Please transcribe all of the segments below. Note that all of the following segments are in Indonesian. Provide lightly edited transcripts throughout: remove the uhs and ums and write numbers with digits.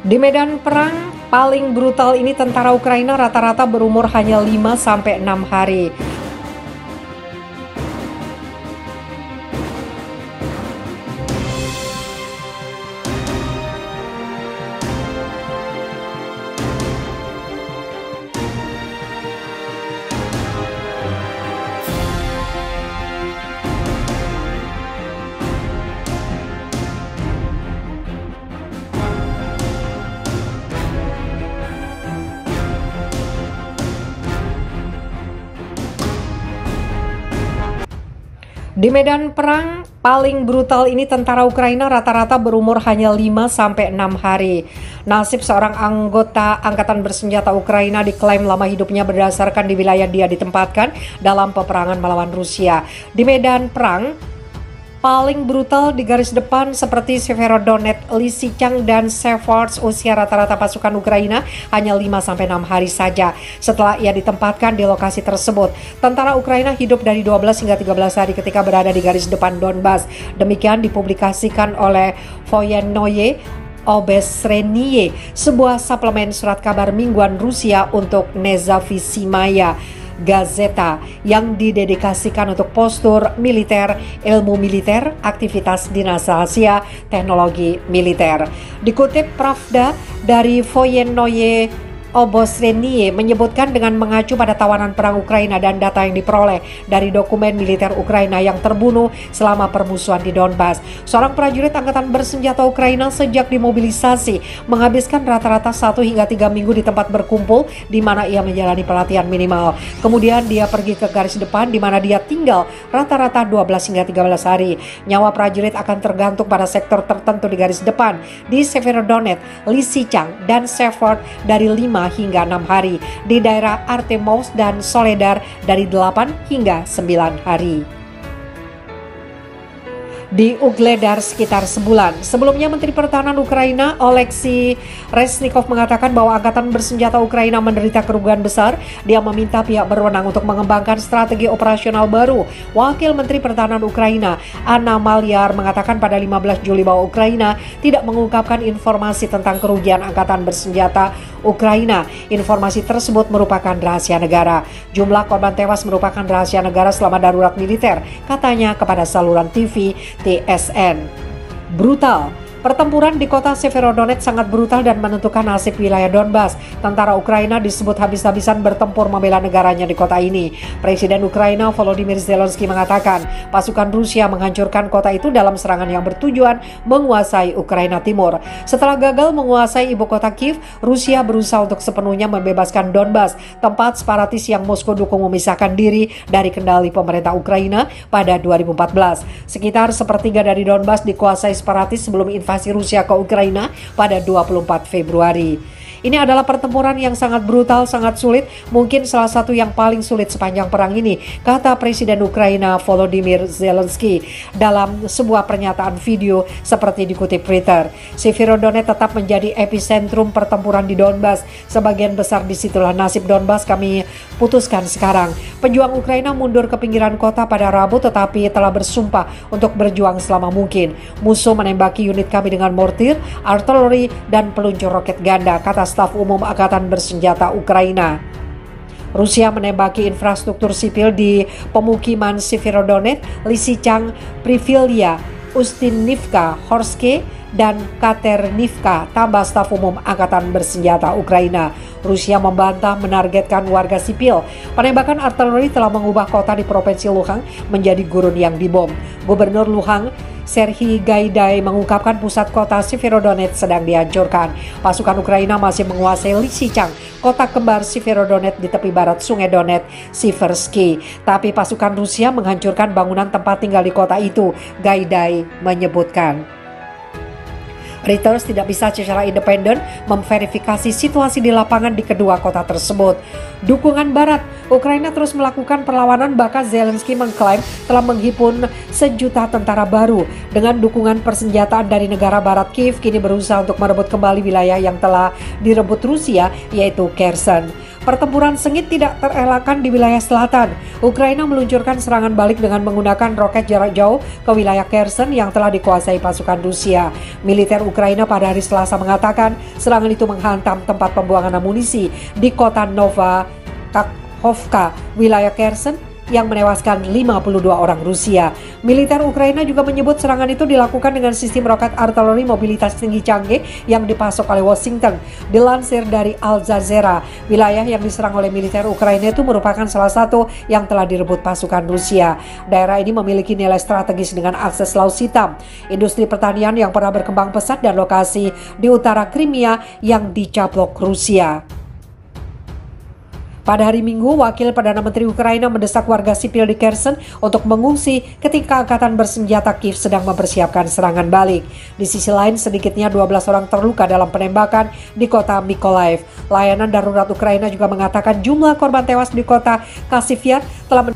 Di medan perang paling brutal ini tentara Ukraina rata-rata berumur hanya 5-6 hari. Di medan perang paling brutal ini tentara Ukraina rata-rata berumur hanya 5-6 hari. Nasib seorang anggota angkatan bersenjata Ukraina diklaim lama hidupnya berdasarkan di wilayah dia ditempatkan dalam peperangan melawan Rusia. Di medan perang paling brutal di garis depan seperti Severodonetsk, Lysychansk, dan Seversk, usia rata-rata pasukan Ukraina hanya 5-6 hari saja setelah ia ditempatkan di lokasi tersebut. Tentara Ukraina hidup dari 12 hingga 13 hari ketika berada di garis depan Donbas. Demikian dipublikasikan oleh Voyennoye Obosrenie, sebuah suplemen surat kabar mingguan Rusia untuk Nezavisimaya Gazeta yang didedikasikan untuk postur militer, ilmu militer, aktivitas dinas rahasia, teknologi militer. Dikutip Pravda dari Voyennoye Obosrenie menyebutkan dengan mengacu pada tawanan perang Ukraina dan data yang diperoleh dari dokumen militer Ukraina yang terbunuh selama permusuhan di Donbas. Seorang prajurit angkatan bersenjata Ukraina sejak dimobilisasi menghabiskan rata-rata 1 hingga 3 minggu di tempat berkumpul di mana ia menjalani pelatihan minimal. Kemudian dia pergi ke garis depan di mana dia tinggal rata-rata 12 hingga 13 hari. Nyawa prajurit akan tergantung pada sektor tertentu di garis depan di Severodonetsk, Lysychansk, dan Seversk dari 5 hingga 6 hari, di daerah Artemovsk dan Soledar dari 8 hingga 9 hari. Di Ugledar sekitar sebulan. Sebelumnya Menteri Pertahanan Ukraina Oleksiy Reznikov mengatakan bahwa angkatan bersenjata Ukraina menderita kerugian besar. Dia meminta pihak berwenang untuk mengembangkan strategi operasional baru. Wakil Menteri Pertahanan Ukraina Anna Maliar mengatakan pada 15 Juli bahwa Ukraina tidak mengungkapkan informasi tentang kerugian angkatan bersenjata Ukraina. Informasi tersebut merupakan rahasia negara. Jumlah korban tewas merupakan rahasia negara selama darurat militer, katanya kepada saluran TV TSN. Brutal. Pertempuran di kota Severodonetsk sangat brutal dan menentukan nasib wilayah Donbas. Tentara Ukraina disebut habis-habisan bertempur membela negaranya di kota ini. Presiden Ukraina Volodymyr Zelensky mengatakan pasukan Rusia menghancurkan kota itu dalam serangan yang bertujuan menguasai Ukraina Timur. Setelah gagal menguasai ibu kota Kiev, Rusia berusaha untuk sepenuhnya membebaskan Donbas, tempat separatis yang Moskow dukung memisahkan diri dari kendali pemerintah Ukraina pada 2014. Sekitar sepertiga dari Donbas dikuasai separatis sebelum invasi Rusia ke Ukraina pada 24 Februari. Ini adalah pertempuran yang sangat brutal, sangat sulit, mungkin salah satu yang paling sulit sepanjang perang ini, kata Presiden Ukraina Volodymyr Zelensky dalam sebuah pernyataan video seperti dikutip Twitter. Severodonetsk tetap menjadi epicentrum pertempuran di Donbas. Sebagian besar disitulah nasib Donbas kami putuskan sekarang. Pejuang Ukraina mundur ke pinggiran kota pada Rabu tetapi telah bersumpah untuk berjuang selama mungkin. Musuh menembaki unit kami dengan mortir, artileri, dan peluncur roket ganda, kata staf umum Angkatan Bersenjata Ukraina. Rusia menembaki infrastruktur sipil di pemukiman Severodonetsk, Lysychansk, Privilya, Ustinivka, Horske, dan Katernivka, tambah staf umum Angkatan Bersenjata Ukraina. Rusia membantah menargetkan warga sipil. Penembakan artileri telah mengubah kota di Provinsi Luhansk menjadi gurun yang dibom. Gubernur Luhansk Serhiy Gaidai mengungkapkan pusat kota Severodonetsk sedang dihancurkan. Pasukan Ukraina masih menguasai Lysychansk, kota kembar Severodonetsk di tepi barat Sungai Donetsk, Siversky. Tapi pasukan Rusia menghancurkan bangunan tempat tinggal di kota itu, Gaidai menyebutkan. Reuters tidak bisa secara independen memverifikasi situasi di lapangan di kedua kota tersebut. Dukungan Barat, Ukraina terus melakukan perlawanan, bahkan Zelensky mengklaim telah menghimpun 1 juta tentara baru. Dengan dukungan persenjataan dari negara Barat, Kiev kini berusaha untuk merebut kembali wilayah yang telah direbut Rusia, yaitu Kherson. Pertempuran sengit tidak terelakkan di wilayah selatan. Ukraina meluncurkan serangan balik dengan menggunakan roket jarak jauh ke wilayah Kherson yang telah dikuasai pasukan Rusia. Militer Ukraina pada hari Selasa mengatakan serangan itu menghantam tempat pembuangan amunisi di kota Nova Kakhovka, wilayah Kherson, yang menewaskan 52 orang Rusia. Militer Ukraina juga menyebut serangan itu dilakukan dengan sistem roket artileri mobilitas tinggi canggih yang dipasok oleh Washington. Dilansir dari Al Jazeera, wilayah yang diserang oleh militer Ukraina itu merupakan salah satu yang telah direbut pasukan Rusia. Daerah ini memiliki nilai strategis dengan akses Laut Hitam, industri pertanian yang pernah berkembang pesat, dan lokasi di utara Crimea yang dicaplok Rusia. Pada hari Minggu, Wakil Perdana Menteri Ukraina mendesak warga sipil di Kherson untuk mengungsi ketika angkatan bersenjata Kiev sedang mempersiapkan serangan balik. Di sisi lain, sedikitnya 12 orang terluka dalam penembakan di kota Mykolaiv. Layanan darurat Ukraina juga mengatakan jumlah korban tewas di kota Kasivyar telah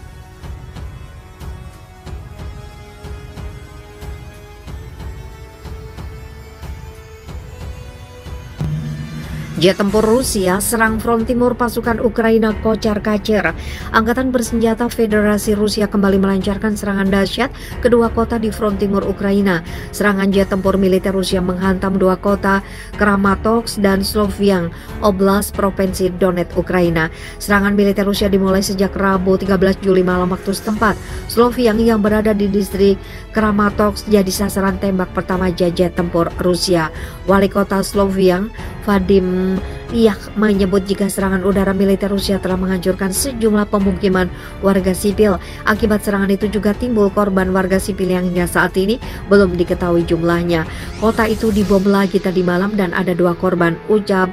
Jet tempur Rusia serang front timur pasukan Ukraina kocar-kacir. Angkatan bersenjata Federasi Rusia kembali melancarkan serangan dahsyat kedua kota di front timur Ukraina. Serangan jet tempur militer Rusia menghantam dua kota, Kramatorsk dan Sloviansk, Oblast Provinsi Donetsk, Ukraina. Serangan militer Rusia dimulai sejak Rabu 13 Juli malam waktu setempat. Sloviansk yang berada di distrik Kramatorsk jadi sasaran tembak pertama jet tempur Rusia. Wali kota Sloviansk, Vadim Yak, menyebut jika serangan udara militer Rusia telah menghancurkan sejumlah pemukiman warga sipil. Akibat serangan itu juga timbul korban warga sipil yang hingga saat ini belum diketahui jumlahnya. Kota itu dibom lagi tadi malam dan ada 2 korban, ucap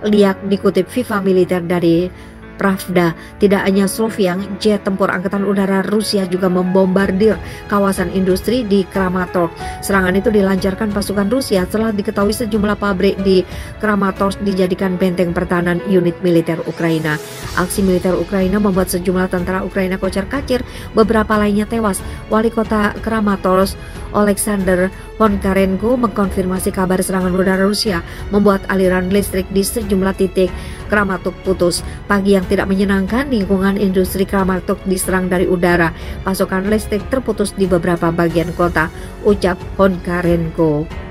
Yak dikutip FIFA militer dari Pravda. Tidak hanya Sloviansk, jet tempur angkatan udara Rusia juga membombardir kawasan industri di Kramatorsk. Serangan itu dilancarkan pasukan Rusia setelah diketahui sejumlah pabrik di Kramatorsk dijadikan benteng pertahanan unit militer Ukraina. Aksi militer Ukraina membuat sejumlah tentara Ukraina kocar-kacir, beberapa lainnya tewas. Wali kota Kramatorsk, Alexander Honkarenko, mengkonfirmasi kabar serangan udara Rusia membuat aliran listrik di sejumlah titik Kramatorsk putus. Pagi yang tidak menyenangkan, lingkungan industri Kramatorsk diserang dari udara. Pasokan listrik terputus di beberapa bagian kota, ucap Honkarenko.